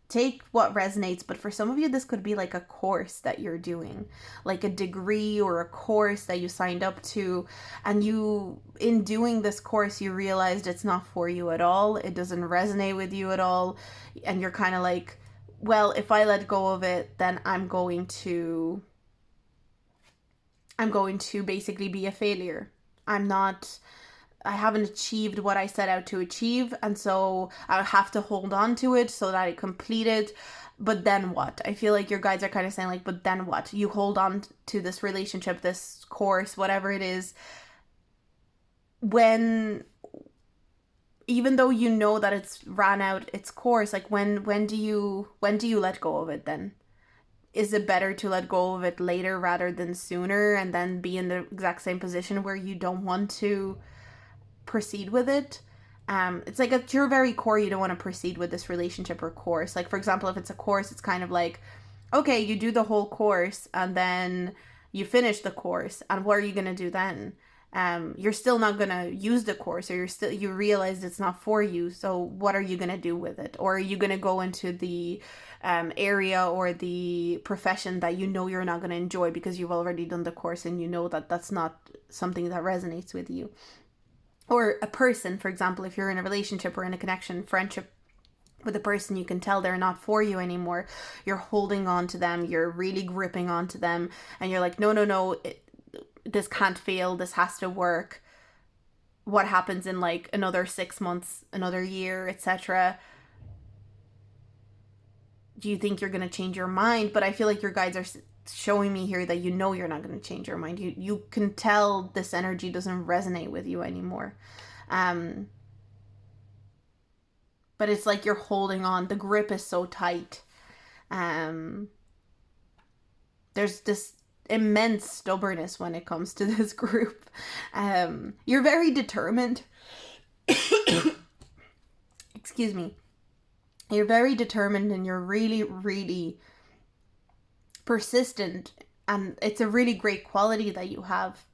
take what resonates, but for some of you, this could be like a course that you're doing, like a degree or a course that you signed up to, and you, in doing this course, you realized it's not for you at all. It doesn't resonate with you at all. And you're kind of like, well, if I let go of it, then I'm going to basically be a failure. I haven't achieved what I set out to achieve, and so I have to hold on to it so that I complete it. But then what? I feel like your guides are kind of saying like, but then what? You hold on to this relationship, this course, whatever it is, when, even though you know that it's ran out its course, like when do you let go of it then? Is it better to let go of it later rather than sooner and then be in the exact same position where you don't want to proceed with it? It's like at your very core, you don't want to proceed with this relationship or course. Like, for example, if it's a course, it's kind of like, okay, you do the whole course and then you finish the course, and what are you going to do then? You're still not going to use the course, or you realize it's not for you. So what are you going to do with it? Or are you going to go into the area or the profession that you know you're not going to enjoy because you've already done the course and you know that that's not something that resonates with you? Or a person, for example, if you're in a relationship or in a connection, friendship with a person, you can tell they're not for you anymore. You're holding on to them. You're really gripping onto them. And you're like, no, this can't fail. This has to work. What happens in like another 6 months, another year, etc.? Do you think you're going to change your mind? But I feel like your guides are showing me here that you know you're not going to change your mind. You can tell this energy doesn't resonate with you anymore. But it's like you're holding on. The grip is so tight. There's this immense stubbornness when it comes to this group. You're very determined. Excuse me. You're very determined and you're really, really persistent, and it's a really great quality that you have.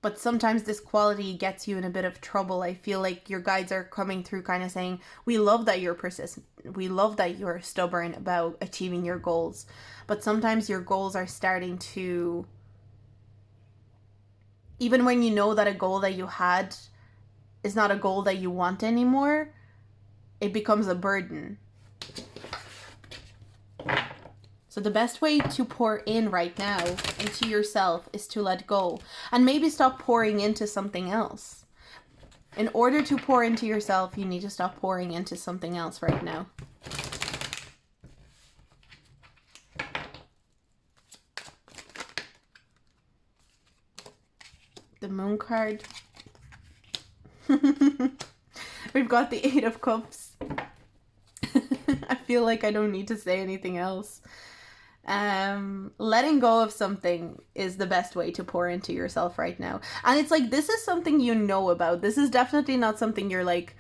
But sometimes this quality gets you in a bit of trouble. I feel like your guides are coming through kind of saying, we love that you're persistent. We love that you're stubborn about achieving your goals. But sometimes your goals are starting to, even when you know that a goal that you had is not a goal that you want anymore, it becomes a burden. So the best way to pour in right now into yourself is to let go and maybe stop pouring into something else. In order to pour into yourself, you need to stop pouring into something else right now. The Moon card. We've got the Eight of Cups. I feel like I don't need to say anything else. Letting go of something is the best way to pour into yourself right now. And it's like, this is something you know about. This is definitely not something you're like,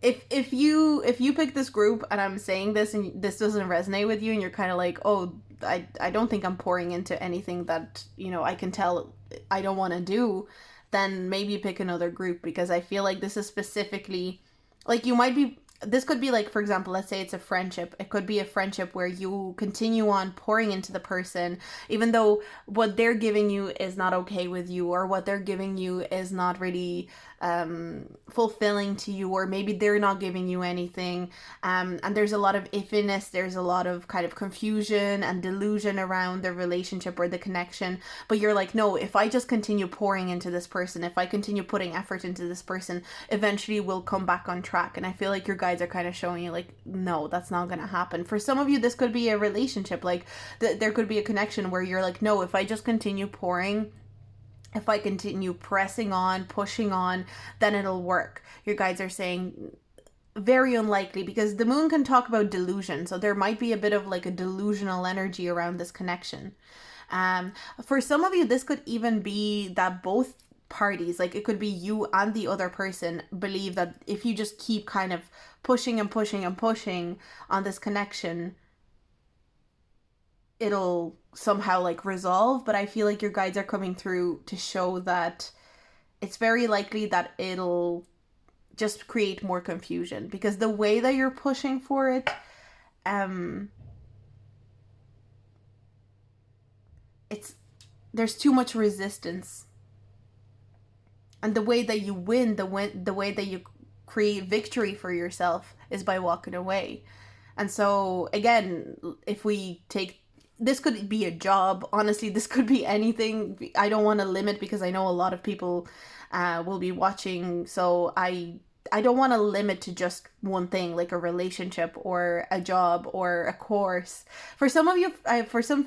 if you pick this group and I'm saying this and this doesn't resonate with you and you're kind of like, oh, I don't think I'm pouring into anything that, you know, I can tell I don't want to do, then maybe pick another group, because I feel like this is specifically, like, you might be, this could be like, for example, let's say it's a friendship. It could be a friendship where you continue on pouring into the person, even though what they're giving you is not okay with you, or what they're giving you is not really fulfilling to you, or maybe they're not giving you anything. And there's a lot of iffiness, there's a lot of kind of confusion and delusion around the relationship or the connection. But you're like, no, if I just continue pouring into this person, if I continue putting effort into this person, eventually we'll come back on track. And I feel like your guides are kind of showing you like, no, that's not going to happen. For some of you, this could be a relationship, like there could be a connection where you're like, no, if I just continue pouring, if I continue pressing on, pushing on, then it'll work. Your guides are saying very unlikely, because the moon can talk about delusion. So there might be a bit of like a delusional energy around this connection. For some of you, this could even be that both parties, like it could be you and the other person, believe that if you just keep kind of pushing and pushing and pushing on this connection, it'll somehow like resolve. But I feel like your guides are coming through to show that it's very likely that it'll just create more confusion, because the way that you're pushing for it, it's, there's too much resistance. And the way that you win, the way that you create victory for yourself is by walking away. And so again, if we take, this could be a job, honestly, this could be anything. I don't want to limit, because I know a lot of people will be watching, so I don't want to limit to just one thing, like a relationship or a job or a course. For some of you, for some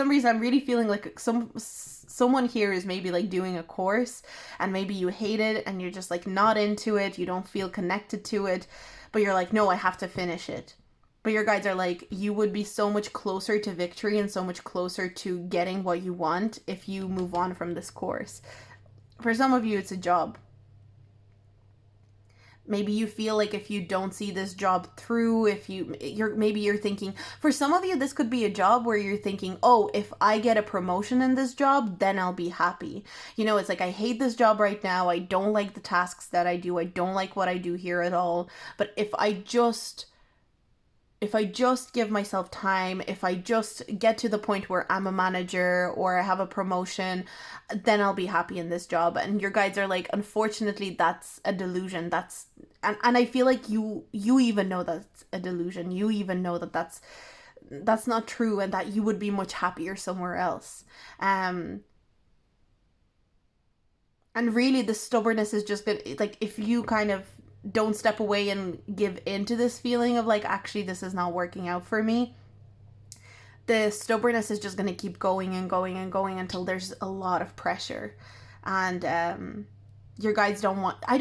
reason, I'm really feeling like someone here is maybe like doing a course, and maybe you hate it and you're just like not into it, you don't feel connected to it, but you're like, no, I have to finish it. But your guides are like, you would be so much closer to victory and so much closer to getting what you want if you move on from this course. For some of you, it's a job. Maybe you feel like if you don't see this job through, if maybe you're thinking, for some of you, this could be a job where you're thinking, oh, if I get a promotion in this job, then I'll be happy. You know, it's like, I hate this job right now. I don't like the tasks that I do. I don't like what I do here at all. But if I just give myself time, if I just get to the point where I'm a manager or I have a promotion, then I'll be happy in this job. And your guides are like, unfortunately, that's a delusion. And I feel like you even know that's a delusion. You even know that that's not true, and that you would be much happier somewhere else. And really, the stubbornness is just good. Like, if you kind of don't step away and give into this feeling of like, actually, this is not working out for me, the stubbornness is just going to keep going and going and going until there's a lot of pressure. And your guides don't want, I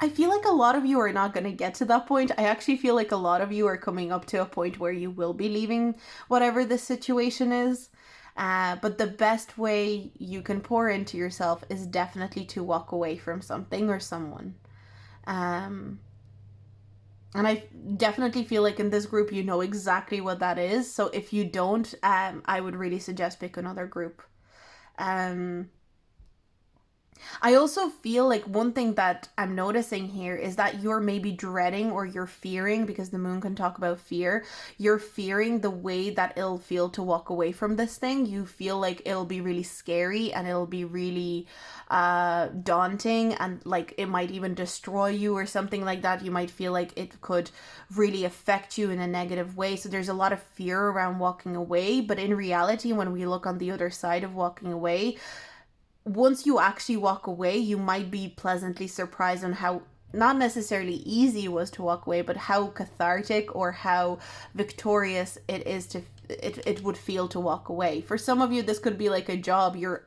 feel like a lot of you are not going to get to that point. I actually feel like a lot of you are coming up to a point where you will be leaving whatever the situation is. But the best way you can pour into yourself is definitely to walk away from something or someone. And I definitely feel like in this group, you know exactly what that is. So if you don't, I would really suggest pick another group. I also feel like one thing that I'm noticing here is that you're maybe dreading, or you're fearing, because the moon can talk about fear. You're fearing the way that it'll feel to walk away from this thing. You feel like it'll be really scary, and it'll be really daunting, and like it might even destroy you or something like that. You might feel like it could really affect you in a negative way. So there's a lot of fear around walking away. But in reality, when we look on the other side of walking away, once you actually walk away, you might be pleasantly surprised on how not necessarily easy it was to walk away, but how cathartic or how victorious it is to it would feel to walk away. For some of you, this could be like a job. You're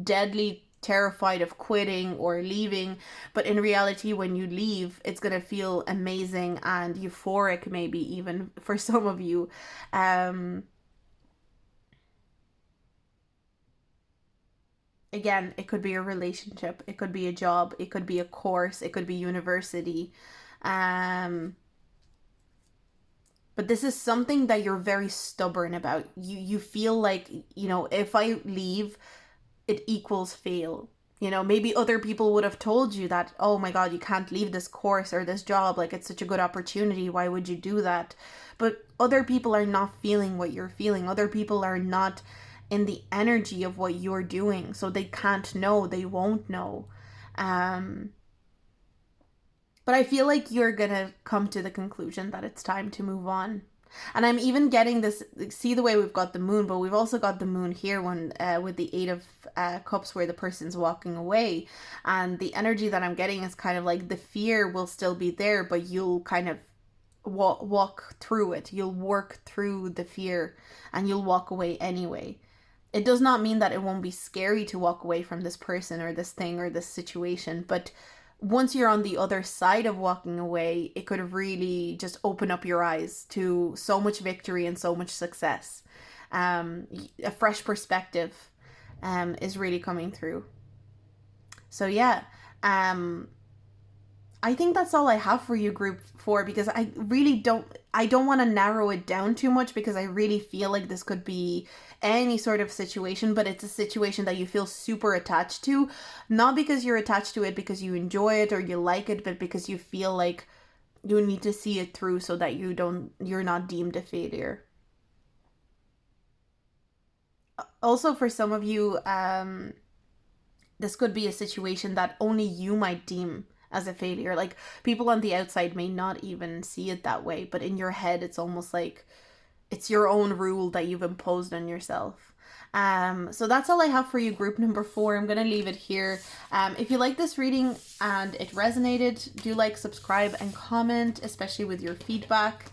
deadly terrified of quitting or leaving, but in reality when you leave it's going to feel amazing and euphoric, maybe even for some of you. Again, it could be a relationship, it could be a job, it could be a course, it could be university. um but this is something that you're very stubborn about. You feel like, you know, if I leave, it equals fail. You know, maybe other people would have told you that, oh my God, you can't leave this course or this job. Like, it's such a good opportunity. Why would you do that? But other people are not feeling what you're feeling. Other people are not in the energy of what you're doing. So they can't know. They won't know. Um, but I feel like you're going to come to the conclusion that it's time to move on. And I'm even getting this, see the way we've got the moon, but we've also got the moon here when with the Eight of Cups where the person's walking away. And the energy that I'm getting is kind of like the fear will still be there, but you'll kind of walk through it. You'll work through the fear and you'll walk away anyway. It does not mean that it won't be scary to walk away from this person or this thing or this situation, but once you're on the other side of walking away, it could really just open up your eyes to so much victory and so much success. A fresh perspective is really coming through. So yeah, I think that's all I have for you, group 4, because I don't want to narrow it down too much, because I really feel like this could be any sort of situation, but it's a situation that you feel super attached to, not because you're attached to it because you enjoy it or you like it, but because you feel like you need to see it through so that you're not deemed a failure. Also, for some of you, this could be a situation that only you might deem as a failure. Like, people on the outside may not even see it that way, but in your head it's almost like it's your own rule that you've imposed on yourself. So that's all I have for you, group number 4. I'm gonna leave it here. If you like this reading and it resonated, do like, subscribe, and comment, especially with your feedback.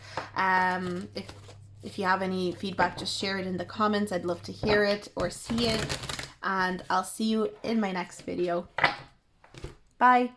If you have any feedback, just share it in the comments. I'd love to hear it or see it. And I'll see you in my next video. Bye.